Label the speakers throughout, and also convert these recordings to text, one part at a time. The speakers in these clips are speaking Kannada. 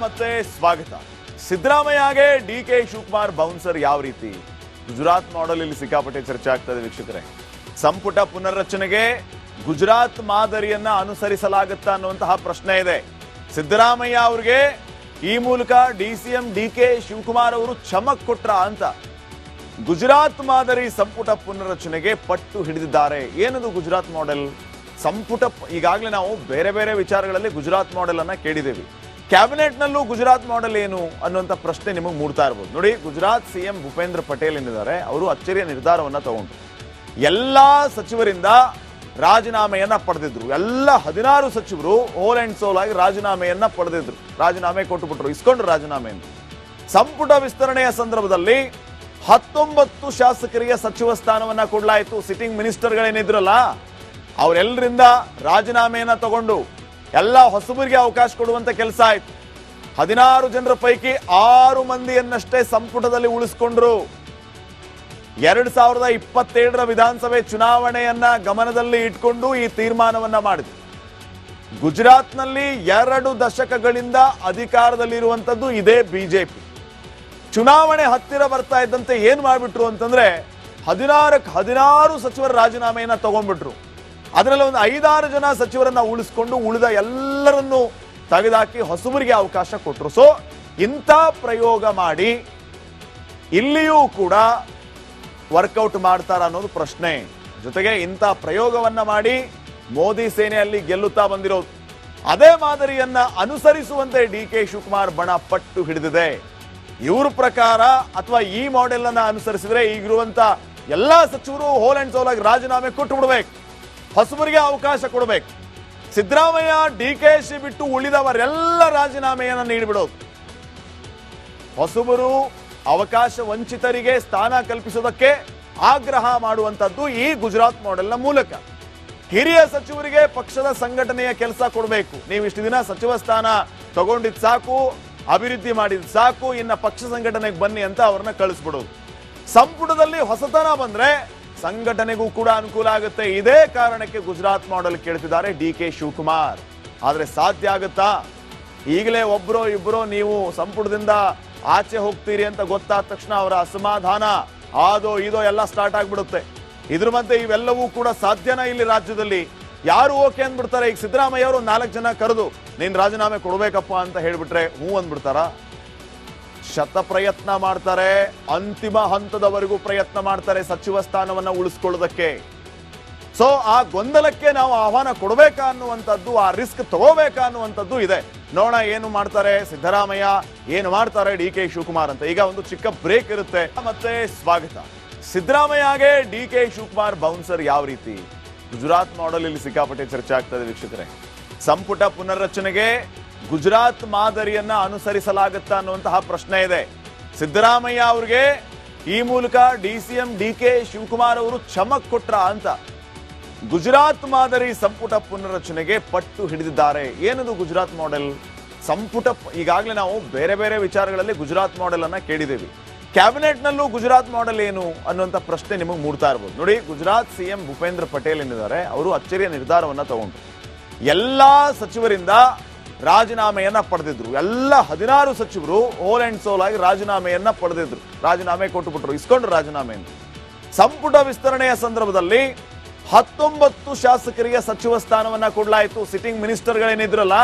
Speaker 1: ಮತ್ತೆ ಸ್ವಾಗತ. ಸಿದ್ದರಾಮಯ್ಯಗೆ ಡಿಕೆ ಶಿವಕುಮಾರ್ ಬೌನ್ಸರ್ ಯಾವ ರೀತಿ? ಗುಜರಾತ್ ಮಾಡೆಲ್ ಇಲ್ಲಿ ಸಿಕ್ಕಾಪಟ್ಟೆ ಚರ್ಚೆ ಆಗ್ತದೆ ವೀಕ್ಷಕರೇ. ಸಂಪುಟ ಪುನರ್ರಚನೆಗೆ ಗುಜರಾತ್ ಮಾದರಿಯನ್ನ ಅನುಸರಿಸಲಾಗುತ್ತಾ ಅನ್ನುವಂತಹ ಪ್ರಶ್ನೆ ಇದೆ. ಸಿದ್ದರಾಮಯ್ಯ ಅವರಿಗೆ ಈ ಮೂಲಕ ಡಿಸಿಎಂ ಡಿಕೆ ಶಿವಕುಮಾರ್ ಅವರು ಚಮಕ್ ಕೊಟ್ರ ಅಂತ ಗುಜರಾತ್ ಮಾದರಿ ಸಂಪುಟ ಪುನರ್ರಚನೆಗೆ ಪಟ್ಟು ಹಿಡಿದಿದ್ದಾರೆ. ಏನದು ಗುಜರಾತ್ ಮಾಡೆಲ್? ಸಂಪುಟ ಈಗಾಗಲೇ ನಾವು ಬೇರೆ ಬೇರೆ ವಿಚಾರಗಳಲ್ಲಿ ಗುಜರಾತ್ ಮಾಡೆಲ್ ಅನ್ನ ಕೇಳಿದ್ದೇವೆ. ಕ್ಯಾಬಿನೆಟ್ ನಲ್ಲೂ ಗುಜರಾತ್ ಮಾಡೆಲ್ ಏನು ಅನ್ನುವಂಥ ಪ್ರಶ್ನೆ ನಿಮಗೆ ಮೂಡ್ತಾ ಇರಬಹುದು. ನೋಡಿ, ಗುಜರಾತ್ ಸಿಎಂ ಭೂಪೇಂದ್ರ ಪಟೇಲ್ ಏನಿದ್ದಾರೆ ಅವರು ಅಚ್ಚರಿಯ ನಿರ್ಧಾರವನ್ನ ತಗೊಂಡ್ರು. ಎಲ್ಲಾ ಸಚಿವರಿಂದ ರಾಜೀನಾಮೆಯನ್ನ ಪಡೆದಿದ್ರು. ಎಲ್ಲ 16 ಸಚಿವರು ಹೋಲ್ ಅಂಡ್ ಸೋಲ್ ಆಗಿ ರಾಜೀನಾಮೆಯನ್ನ ಪಡೆದಿದ್ರು. ರಾಜೀನಾಮೆ ಕೊಟ್ಟುಬಿಟ್ರು, ಇಸ್ಕೊಂಡ್ರು ರಾಜೀನಾಮೆಯನ್ನು. ಸಂಪುಟ ವಿಸ್ತರಣೆಯ ಸಂದರ್ಭದಲ್ಲಿ 19 ಶಾಸಕರಿಗೆ ಸಚಿವ ಸ್ಥಾನವನ್ನ ಕೊಡಲಾಯಿತು. ಸಿಟ್ಟಿಂಗ್ ಮಿನಿಸ್ಟರ್ಗಳೇನಿದ್ರಲ್ಲ ಅವರೆಲ್ಲರಿಂದ ರಾಜೀನಾಮೆಯನ್ನ ತಗೊಂಡು ಎಲ್ಲ ಹೊಸಬರಿಗೆ ಅವಕಾಶ ಕೊಡುವಂತ ಕೆಲಸ ಆಯ್ತು. 16 ಜನರ ಪೈಕಿ 6 ಮಂದಿಯನ್ನಷ್ಟೇ ಸಂಪುಟದಲ್ಲಿ ಉಳಿಸಿಕೊಂಡ್ರು. 2027 ವಿಧಾನಸಭೆ ಚುನಾವಣೆಯನ್ನ ಗಮನದಲ್ಲಿ ಇಟ್ಕೊಂಡು ಈ ತೀರ್ಮಾನವನ್ನ ಮಾಡಿದ್ರು. ಗುಜರಾತ್ನಲ್ಲಿ 2 ದಶಕಗಳಿಂದ ಅಧಿಕಾರದಲ್ಲಿರುವಂತದ್ದು ಇದೇ ಬಿಜೆಪಿ. ಚುನಾವಣೆ ಹತ್ತಿರ ಬರ್ತಾ ಇದ್ದಂತೆ ಏನ್ ಮಾಡ್ಬಿಟ್ರು ಅಂತಂದ್ರೆ 16 ಸಚಿವರ ರಾಜೀನಾಮೆಯನ್ನ ತಗೊಂಡ್ಬಿಟ್ರು. ಅದರಲ್ಲಿ ಒಂದು 5-6 ಜನ ಸಚಿವರನ್ನ ಉಳಿಸ್ಕೊಂಡು ಉಳಿದ ಎಲ್ಲರನ್ನೂ ತೆಗೆದುಹಾಕಿ ಹೊಸಬರಿಗೆ ಅವಕಾಶ ಕೊಟ್ಟರು. ಸೊ ಇಂಥ ಪ್ರಯೋಗ ಮಾಡಿ ಇಲ್ಲಿಯೂ ಕೂಡ ವರ್ಕೌಟ್ ಮಾಡ್ತಾರ ಅನ್ನೋದು ಪ್ರಶ್ನೆ. ಜೊತೆಗೆ ಇಂಥ ಪ್ರಯೋಗವನ್ನ ಮಾಡಿ ಮೋದಿ ಸೇನೆಯಲ್ಲಿ ಗೆಲ್ಲುತ್ತಾ ಬಂದಿರೋದು. ಅದೇ ಮಾದರಿಯನ್ನ ಅನುಸರಿಸುವಂತೆ ಡಿಕೆ ಶಿವಕುಮಾರ್ ಬಣ ಪಟ್ಟು ಹಿಡಿದಿದೆ. ಇವ್ರ ಪ್ರಕಾರ ಅಥವಾ ಈ ಮಾಡೆಲ್ ಅನ್ನ ಅನುಸರಿಸಿದ್ರೆ ಈಗಿರುವಂತ ಎಲ್ಲಾ ಸಚಿವರು ಹೋಲ್ ಅಂಡ್ ಸೋಲ್ ಆಗಿ ರಾಜೀನಾಮೆ ಕೊಟ್ಟು ಬಿಡ್ಬೇಕು, ಹೊಸಬರಿಗೆ ಅವಕಾಶ ಕೊಡಬೇಕು. ಸಿದ್ದರಾಮಯ್ಯ ಡಿಕೆಶಿ ಬಿಟ್ಟು ಉಳಿದವರೆಲ್ಲ ರಾಜೀನಾಮೆಯನ್ನು ನೀಡಿಬಿಡೋದು. ಹೊಸಬರು ಅವಕಾಶ ವಂಚಿತರಿಗೆ ಸ್ಥಾನ ಕಲ್ಪಿಸೋದಕ್ಕೆ ಆಗ್ರಹ ಮಾಡುವಂತದ್ದು ಈ ಗುಜರಾತ್ ಮಾಡೆಲ್ನ ಮೂಲಕ. ಹಿರಿಯ ಸಚಿವರಿಗೆ ಪಕ್ಷದ ಸಂಘಟನೆಯ ಕೆಲಸ ಕೊಡಬೇಕು. ನೀವು ಇಷ್ಟು ದಿನ ಸಚಿವ ಸ್ಥಾನ ತಗೊಂಡಿದ್ ಸಾಕು, ಅಭಿವೃದ್ಧಿ ಮಾಡಿದ್ ಸಾಕು, ಇನ್ನ ಪಕ್ಷ ಸಂಘಟನೆಗೆ ಬನ್ನಿ ಅಂತ ಅವ್ರನ್ನ ಕಳಿಸ್ಬಿಡೋದು. ಸಂಪುಟದಲ್ಲಿ ಹೊಸತನ ಬಂದ್ರೆ ಸಂಘಟನೆಗೂ ಕೂಡ ಅನುಕೂಲ ಆಗುತ್ತೆ. ಇದೇ ಕಾರಣಕ್ಕೆ ಗುಜರಾತ್ ಮಾಡೆಲ್ ಕೇಳ್ತಿದ್ದಾರೆ ಡಿಕೆ ಶಿವಕುಮಾರ್. ಆದ್ರೆ ಸಾಧ್ಯ ಆಗುತ್ತಾ? ಈಗಲೇ ಒಬ್ಬರೋ ಇಬ್ಬರೋ ನೀವು ಸಂಪುಟದಿಂದ ಆಚೆ ಹೋಗ್ತೀರಿ ಅಂತ ಗೊತ್ತಾದ ತಕ್ಷಣ ಅವರ ಅಸಮಾಧಾನ ಆದೋ ಇದೋ ಎಲ್ಲ ಸ್ಟಾರ್ಟ್ ಆಗ್ಬಿಡುತ್ತೆ. ಇದ್ರ ಮಧ್ಯೆ ಇವೆಲ್ಲವೂ ಕೂಡ ಸಾಧ್ಯನಾ? ಇಲ್ಲಿ ರಾಜ್ಯದಲ್ಲಿ ಯಾರು ಓಕೆ ಅಂದ್ಬಿಡ್ತಾರೆ. ಈಗ ಸಿದ್ದರಾಮಯ್ಯ ಅವರು 4 ಜನ ಕರೆದು ನೀನ್ ರಾಜೀನಾಮೆ ಕೊಡ್ಬೇಕಪ್ಪ ಅಂತ ಹೇಳ್ಬಿಟ್ರೆ ಹ್ಞೂ ಅಂದ್ಬಿಡ್ತಾರ? ಶತ ಪ್ರಯತ್ನ ಮಾಡ್ತಾರೆ, ಅಂತಿಮ ಹಂತದವರೆಗೂ ಪ್ರಯತ್ನ ಮಾಡ್ತಾರೆ ಸಚಿವ ಸ್ಥಾನವನ್ನ ಉಳಿಸ್ಕೊಳ್ಳೋದಕ್ಕೆ. ಸೊ ಆ ಗೊಂದಲಕ್ಕೆ ನಾವು ಆಹ್ವಾನ ಕೊಡಬೇಕಾ ಅನ್ನುವಂಥದ್ದು, ಆ ರಿಸ್ಕ್ ತಗೋಬೇಕಾ ಅನ್ನುವಂಥದ್ದು ಇದೆ. ನೋಡೋಣ ಏನು ಮಾಡ್ತಾರೆ ಸಿದ್ದರಾಮಯ್ಯ, ಏನು ಮಾಡ್ತಾರೆ ಡಿಕೆ ಶಿವಕುಮಾರ್ ಅಂತ. ಈಗ ಒಂದು ಚಿಕ್ಕ ಬ್ರೇಕ್ ಇರುತ್ತೆ. ಮತ್ತೆ ಸ್ವಾಗತ. ಸಿದ್ದರಾಮಯ್ಯಗೆ ಡಿಕೆ ಶಿವಕುಮಾರ್ ಬೌನ್ಸರ್ ಯಾವ ರೀತಿ? ಗುಜರಾತ್ ಮಾಡೆಲ್ ಇಲ್ಲಿ ಸಿಕ್ಕಾಪಟ್ಟೆ ಚರ್ಚೆ ಆಗ್ತದೆ ವೀಕ್ಷಕರೇ. ಸಂಪುಟ ಪುನರ್ರಚನೆಗೆ ಗುಜರಾತ್ ಮಾದರಿಯನ್ನ ಅನುಸರಿಸಲಾಗುತ್ತಾ ಅನ್ನುವಂತಹ ಪ್ರಶ್ನೆ ಇದೆ. ಸಿದ್ದರಾಮಯ್ಯ ಅವರಿಗೆ ಈ ಮೂಲಕ ಡಿಸಿಎಂ ಡಿಕೆ ಶಿವಕುಮಾರ್ ಅವರು ಚಮಕ್ ಕೊಟ್ರ ಅಂತ ಗುಜರಾತ್ ಮಾದರಿ ಸಂಪುಟ ಪುನರ್ರಚನೆಗೆ ಪಟ್ಟು ಹಿಡಿದಿದ್ದಾರೆ. ಏನದು ಗುಜರಾತ್ ಮಾಡೆಲ್? ಸಂಪುಟ ಈಗಾಗಲೇ ನಾವು ಬೇರೆ ಬೇರೆ ವಿಚಾರಗಳಲ್ಲಿ ಗುಜರಾತ್ ಮಾಡೆಲ್ ಅನ್ನ ಕೇಳಿದ್ದೇವೆ. ಕ್ಯಾಬಿನೆಟ್ ನಲ್ಲೂ ಗುಜರಾತ್ ಮಾಡೆಲ್ ಏನು ಅನ್ನುವಂಥ ಪ್ರಶ್ನೆ ನಿಮಗೆ ಮೂಡ್ತಾ ಇರಬಹುದು. ನೋಡಿ, ಗುಜರಾತ್ ಸಿಎಂ ಭೂಪೇಂದ್ರ ಪಟೇಲ್ ಏನಿದ್ದಾರೆ ಅವರು ಅಚ್ಚರಿಯ ನಿರ್ಧಾರವನ್ನ ತಗೊಂಡ್ರು. ಎಲ್ಲಾ ಸಚಿವರಿಂದ ರಾಜೀನಾಮೆಯನ್ನ ಪಡೆದಿದ್ರು. ಎಲ್ಲ 16 ಸಚಿವರು ಹೋಲ್ ಅಂಡ್ ಸೋಲ್ ಆಗಿ ರಾಜೀನಾಮೆಯನ್ನ ಪಡೆದಿದ್ರು. ರಾಜೀನಾಮೆ ಕೊಟ್ಟುಬಿಟ್ರು, ಇಸ್ಕೊಂಡ್ರು ರಾಜೀನಾಮೆಯನ್ನು. ಸಂಪುಟ ವಿಸ್ತರಣೆಯ ಸಂದರ್ಭದಲ್ಲಿ 19 ಶಾಸಕರಿಗೆ ಸಚಿವ ಸ್ಥಾನವನ್ನ ಕೊಡಲಾಯಿತು. ಸಿಟ್ಟಿಂಗ್ ಮಿನಿಸ್ಟರ್ಗಳೇನಿದ್ರಲ್ಲ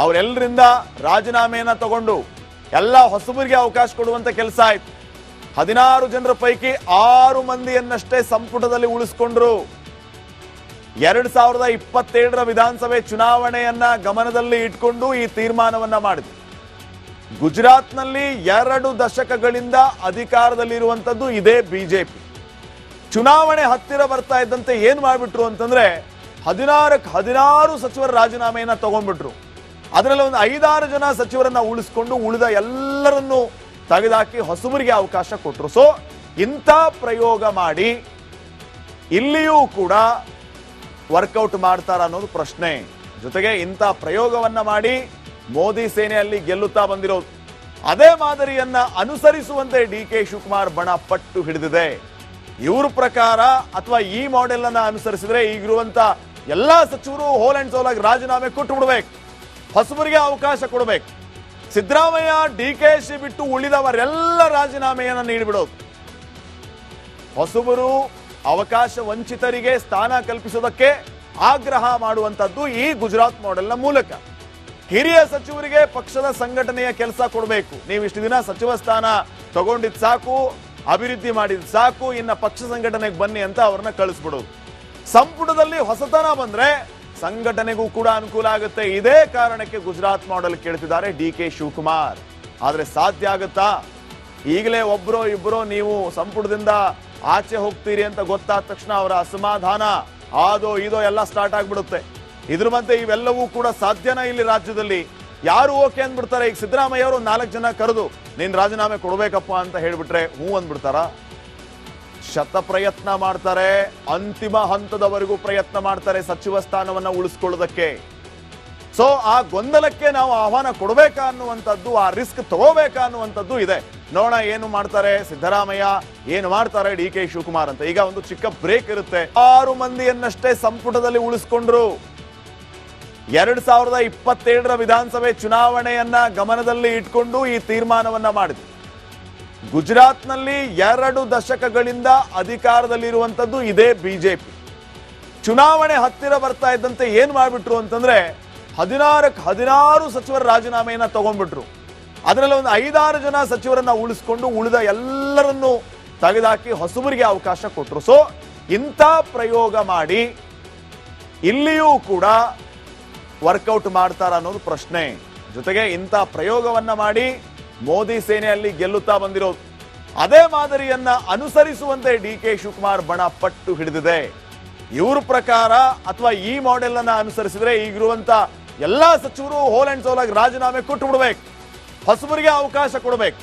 Speaker 1: ಅವರೆಲ್ಲರಿಂದ ರಾಜೀನಾಮೆಯನ್ನ ತಗೊಂಡು ಎಲ್ಲ ಹೊಸಬರಿಗೆ ಅವಕಾಶ ಕೊಡುವಂತ ಕೆಲಸ ಆಯ್ತು. 16 ಜನರ ಪೈಕಿ 6 ಮಂದಿಯನ್ನಷ್ಟೇ ಸಂಪುಟದಲ್ಲಿ ಉಳಿಸಿಕೊಂಡ್ರು. 2027 ವಿಧಾನಸಭೆ ಚುನಾವಣೆಯನ್ನ ಗಮನದಲ್ಲಿ ಇಟ್ಕೊಂಡು ಈ ತೀರ್ಮಾನವನ್ನ ಮಾಡಿದ್ರು. ಗುಜರಾತ್ನಲ್ಲಿ 2 ದಶಕಗಳಿಂದ ಅಧಿಕಾರದಲ್ಲಿರುವಂತದ್ದು ಇದೇ ಬಿಜೆಪಿ. ಚುನಾವಣೆ ಹತ್ತಿರ ಬರ್ತಾ ಇದ್ದಂತೆ ಏನ್ ಮಾಡ್ಬಿಟ್ರು ಅಂತಂದ್ರೆ 16 ಸಚಿವರ ರಾಜೀನಾಮೆಯನ್ನ ತಗೊಂಡ್ಬಿಟ್ರು. ಅದರಲ್ಲಿ ಒಂದು 5-6 ಜನ ಸಚಿವರನ್ನ ಉಳಿಸ್ಕೊಂಡು ಉಳಿದ ಎಲ್ಲರನ್ನೂ ತೆಗೆದುಹಾಕಿ ಹೊಸಬರಿಗೆ ಅವಕಾಶ ಕೊಟ್ಟರು. ಸೊ ಇಂಥ ಪ್ರಯೋಗ ಮಾಡಿ ಇಲ್ಲಿಯೂ ಕೂಡ ವರ್ಕೌಟ್ ಮಾಡ್ತಾರ ಅನ್ನೋದು ಪ್ರಶ್ನೆ. ಜೊತೆಗೆ ಇಂಥ ಪ್ರಯೋಗವನ್ನ ಮಾಡಿ ಮೋದಿ ಸೇನೆಯಲ್ಲಿ ಗೆಲ್ಲುತ್ತಾ ಬಂದಿರೋದು. ಅದೇ ಮಾದರಿಯನ್ನ ಅನುಸರಿಸುವಂತೆ ಡಿಕೆ ಶಿವಕುಮಾರ್ ಬಣ ಪಟ್ಟು ಹಿಡಿದಿದೆ. ಇವ್ರ ಪ್ರಕಾರ ಅಥವಾ ಈ ಮಾಡೆಲ್ ಅನ್ನ ಅನುಸರಿಸಿದ್ರೆ ಈಗಿರುವಂತ ಎಲ್ಲಾ ಸಚಿವರು ಹೋಲ್ ಅಂಡ್ ಸೋಲ್ ಆಗಿ ರಾಜೀನಾಮೆ ಕೊಟ್ಟು ಬಿಡಬೇಕು, ಹೊಸಬರಿಗೆ ಅವಕಾಶ ಕೊಡಬೇಕು. ಸಿದ್ದರಾಮಯ್ಯ ಡಿಕೆಶಿ ಬಿಟ್ಟು ಉಳಿದವರೆಲ್ಲ ರಾಜೀನಾಮೆಯನ್ನು ನೀಡಿಬಿಡೋದು. ಹೊಸಬರು ಅವಕಾಶ ವಂಚಿತರಿಗೆ ಸ್ಥಾನ ಕಲ್ಪಿಸೋದಕ್ಕೆ ಆಗ್ರಹ ಮಾಡುವಂತದ್ದು ಈ ಗುಜರಾತ್ ಮಾಡೆಲ್ನ ಮೂಲಕ. ಹಿರಿಯ ಸಚಿವರಿಗೆ ಪಕ್ಷದ ಸಂಘಟನೆಯ ಕೆಲಸ ಕೊಡಬೇಕು. ನೀವು ಇಷ್ಟು ದಿನ ಸಚಿವ ಸ್ಥಾನ ತಗೊಂಡಿದ್ ಸಾಕು, ಅಭಿವೃದ್ಧಿ ಮಾಡಿದ್ ಸಾಕು, ಇನ್ನ ಪಕ್ಷ ಸಂಘಟನೆಗೆ ಬನ್ನಿ ಅಂತ ಅವ್ರನ್ನ ಕಳಿಸ್ಬಿಡೋದು. ಸಂಪುಟದಲ್ಲಿ ಹೊಸತನ ಬಂದ್ರೆ ಸಂಘಟನೆಗೂ ಕೂಡ ಅನುಕೂಲ ಆಗುತ್ತೆ. ಇದೇ ಕಾರಣಕ್ಕೆ ಗುಜರಾತ್ ಮಾಡೆಲ್ ಕೇಳ್ತಿದ್ದಾರೆ ಡಿಕೆ ಶಿವಕುಮಾರ್. ಆದ್ರೆ ಸಾಧ್ಯ ಆಗುತ್ತಾ? ಈಗಲೇ ಒಬ್ರೋ ಇಬ್ಬರೋ ನೀವು ಸಂಪುಟದಿಂದ ಆಚೆ ಹೋಗ್ತೀರಿ ಅಂತ ಗೊತ್ತಾದ ತಕ್ಷಣ ಅವರ ಅಸಮಾಧಾನ ಆದೋ ಇದೋ ಎಲ್ಲ ಸ್ಟಾರ್ಟ್ ಆಗ್ಬಿಡುತ್ತೆ. ಇದ್ರ ಮಧ್ಯೆ ಇವೆಲ್ಲವೂ ಕೂಡ ಸಾಧ್ಯನಾ ಇಲ್ಲಿ ರಾಜ್ಯದಲ್ಲಿ? ಯಾರು ಓಕೆ ಅಂದ್ಬಿಡ್ತಾರೆ? ಈಗ ಸಿದ್ದರಾಮಯ್ಯ ಅವರು 4 ಜನ ಕರೆದು ನೀನ್ ರಾಜೀನಾಮೆ ಕೊಡ್ಬೇಕಪ್ಪ ಅಂತ ಹೇಳ್ಬಿಟ್ರೆ ಹೂ ಅಂದ್ಬಿಡ್ತಾರ? ಶತ ಪ್ರಯತ್ನ ಮಾಡ್ತಾರೆ, ಅಂತಿಮ ಹಂತದವರೆಗೂ ಪ್ರಯತ್ನ ಮಾಡ್ತಾರೆ ಸಚಿವ ಸ್ಥಾನವನ್ನ ಉಳಿಸ್ಕೊಳ್ಳೋದಕ್ಕೆ. ಸೊ ಆ ಗೊಂದಲಕ್ಕೆ ನಾವು ಆಹ್ವಾನ ಕೊಡಬೇಕಾ ಅನ್ನುವಂಥದ್ದು, ಆ ರಿಸ್ಕ್ ತಗೋಬೇಕಾ ಅನ್ನುವಂಥದ್ದು ಇದೆ. ನೋಡೋಣ ಏನು ಮಾಡ್ತಾರೆ ಸಿದ್ದರಾಮಯ್ಯ, ಏನು ಮಾಡ್ತಾರೆ ಡಿ ಕೆ ಶಿವಕುಮಾರ್ ಅಂತ. ಈಗ ಒಂದು ಚಿಕ್ಕ ಬ್ರೇಕ್ ಇರುತ್ತೆ. 6 ಮಂದಿಯನ್ನಷ್ಟೇ ಸಂಪುಟದಲ್ಲಿ ಉಳಿಸ್ಕೊಂಡ್ರು. 2027ರ ವಿಧಾನಸಭೆ ಚುನಾವಣೆಯನ್ನ ಗಮನದಲ್ಲಿ ಇಟ್ಕೊಂಡು ಈ ತೀರ್ಮಾನವನ್ನ ಮಾಡಿದ್ರು. ಗುಜರಾತ್ನಲ್ಲಿ 2 ದಶಕಗಳಿಂದ ಅಧಿಕಾರದಲ್ಲಿರುವಂತದ್ದು ಇದೇ ಬಿಜೆಪಿ. ಚುನಾವಣೆ ಹತ್ತಿರ ಬರ್ತಾ ಇದ್ದಂತೆ ಏನ್ ಮಾಡ್ಬಿಟ್ರು ಅಂತಂದ್ರೆ 16 ಸಚಿವರ ರಾಜೀನಾಮೆಯನ್ನ ತಗೊಂಡ್ಬಿಟ್ರು. ಅದರಲ್ಲಿ ಒಂದು 5-6 ಜನ ಸಚಿವರನ್ನ ಉಳಿಸ್ಕೊಂಡು ಉಳಿದ ಎಲ್ಲರನ್ನು ತೆಗೆದುಹಾಕಿ ಹೊಸಬರಿಗೆ ಅವಕಾಶ ಕೊಟ್ಟರು. ಸೊ ಇಂಥ ಪ್ರಯೋಗ ಮಾಡಿ ಇಲ್ಲಿಯೂ ಕೂಡ ವರ್ಕೌಟ್ ಮಾಡ್ತಾರ ಅನ್ನೋದು ಪ್ರಶ್ನೆ. ಜೊತೆಗೆ ಇಂಥ ಪ್ರಯೋಗವನ್ನ ಮಾಡಿ ಮೋದಿ ಸೇನೆಯಲ್ಲಿ ಗೆಲ್ಲುತ್ತಾ ಬಂದಿರೋದು. ಅದೇ ಮಾದರಿಯನ್ನ ಅನುಸರಿಸುವಂತೆ ಡಿ ಕೆ ಶಿವಕುಮಾರ್ ಬಣ ಪಟ್ಟು ಹಿಡಿದಿದೆ. ಇವ್ರ ಪ್ರಕಾರ ಅಥವಾ ಈ ಮಾಡೆಲ್ ಅನ್ನ ಅನುಸರಿಸಿದ್ರೆ ಈಗಿರುವಂತ ಎಲ್ಲಾ ಸಚಿವರು ಹೋಲ್ ಅಂಡ್ ಸೋಲ್ ಆಗಿ ರಾಜೀನಾಮೆ ಕೊಟ್ಟು ಬಿಡಬೇಕು, ಹೊಸಬರಿಗೆ ಅವಕಾಶ ಕೊಡಬೇಕು.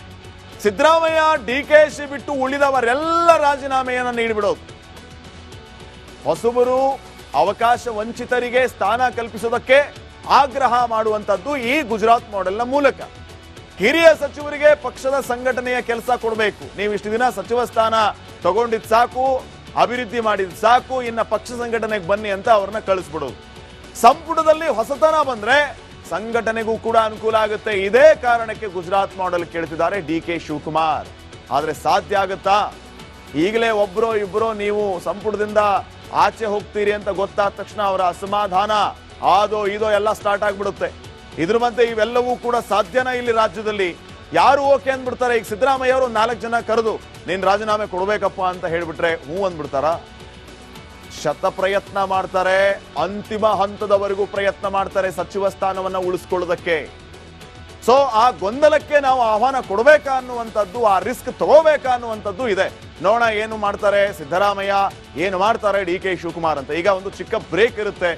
Speaker 1: ಸಿದ್ದರಾಮಯ್ಯ ಡಿಕೆಶಿ ಬಿಟ್ಟು ಉಳಿದವರೆಲ್ಲ ರಾಜೀನಾಮೆಯನ್ನ ನೀಡಿಬಿಡೋದು. ಹೊಸಬರು ಅವಕಾಶ ವಂಚಿತರಿಗೆ ಸ್ಥಾನ ಕಲ್ಪಿಸೋದಕ್ಕೆ ಆಗ್ರಹ ಮಾಡುವಂತದ್ದು ಈ ಗುಜರಾತ್ ಮಾಡೆಲ್ನ ಮೂಲಕ. ಹಿರಿಯ ಸಚಿವರಿಗೆ ಪಕ್ಷದ ಸಂಘಟನೆಯ ಕೆಲಸ ಕೊಡಬೇಕು. ನೀವು ಇಷ್ಟು ದಿನ ಸಚಿವ ಸ್ಥಾನ ತಗೊಂಡಿದ್ ಸಾಕು, ಅಭಿವೃದ್ಧಿ ಮಾಡಿದ್ ಸಾಕು, ಇನ್ನ ಪಕ್ಷ ಸಂಘಟನೆಗೆ ಬನ್ನಿ ಅಂತ ಅವ್ರನ್ನ ಕಳಿಸ್ಬಿಡೋದು. ಸಂಪುಟದಲ್ಲಿ ಹೊಸತನ ಬಂದ್ರೆ ಸಂಘಟನೆಗೂ ಕೂಡ ಅನುಕೂಲ ಆಗುತ್ತೆ. ಇದೇ ಕಾರಣಕ್ಕೆ ಗುಜರಾತ್ ಮಾಡೆಲ್ ಕೇಳ್ತಿದ್ದಾರೆ ಡಿ ಕೆ ಶಿವಕುಮಾರ್. ಆದ್ರೆ ಸಾಧ್ಯ ಆಗುತ್ತಾ? ಈಗಲೇ ಒಬ್ರೋ ಇಬ್ಬರೋ ನೀವು ಸಂಪುಟದಿಂದ ಆಚೆ ಹೋಗ್ತೀರಿ ಅಂತ ಗೊತ್ತಾದ ತಕ್ಷಣ ಅವರ ಅಸಮಾಧಾನ ಆದೋ ಇದೋ ಎಲ್ಲ ಸ್ಟಾರ್ಟ್ ಆಗ್ಬಿಡುತ್ತೆ. ಇದ್ರ ಮಧ್ಯೆ ಇವೆಲ್ಲವೂ ಕೂಡ ಸಾಧ್ಯನಾ ಇಲ್ಲಿ ರಾಜ್ಯದಲ್ಲಿ? ಯಾರು ಓಕೆ ಅಂದ್ಬಿಡ್ತಾರೆ? ಈಗ ಸಿದ್ದರಾಮಯ್ಯ ಅವರು 4 ಜನ ಕರೆದು ನೀನ್ ರಾಜೀನಾಮೆ ಕೊಡ್ಬೇಕಪ್ಪ ಅಂತ ಹೇಳ್ಬಿಟ್ರೆ ಹೂ ಅಂದ್ಬಿಡ್ತಾರ? ಶತ ಪ್ರಯತ್ನ ಮಾಡ್ತಾರೆ, ಅಂತಿಮ ಹಂತದವರೆಗೂ ಪ್ರಯತ್ನ ಮಾಡ್ತಾರೆ ಸಚಿವ ಸ್ಥಾನವನ್ನ ಉಳಿಸ್ಕೊಳ್ಳೋದಕ್ಕೆ. ಸೊ ಆ ಗೊಂದಲಕ್ಕೆ ನಾವು ಆಹ್ವಾನ ಕೊಡಬೇಕಾ ಅನ್ನುವಂಥದ್ದು, ಆ ರಿಸ್ಕ್ ತಗೋಬೇಕಾ ಅನ್ನುವಂಥದ್ದು ಇದೆ. ನೋಡೋಣ ಏನು ಮಾಡ್ತಾರೆ ಸಿದ್ದರಾಮಯ್ಯ, ಏನು ಮಾಡ್ತಾರೆ ಡಿ ಕೆ ಶಿವಕುಮಾರ್ ಅಂತ. ಈಗ ಒಂದು ಚಿಕ್ಕ ಬ್ರೇಕ್ ಇರುತ್ತೆ.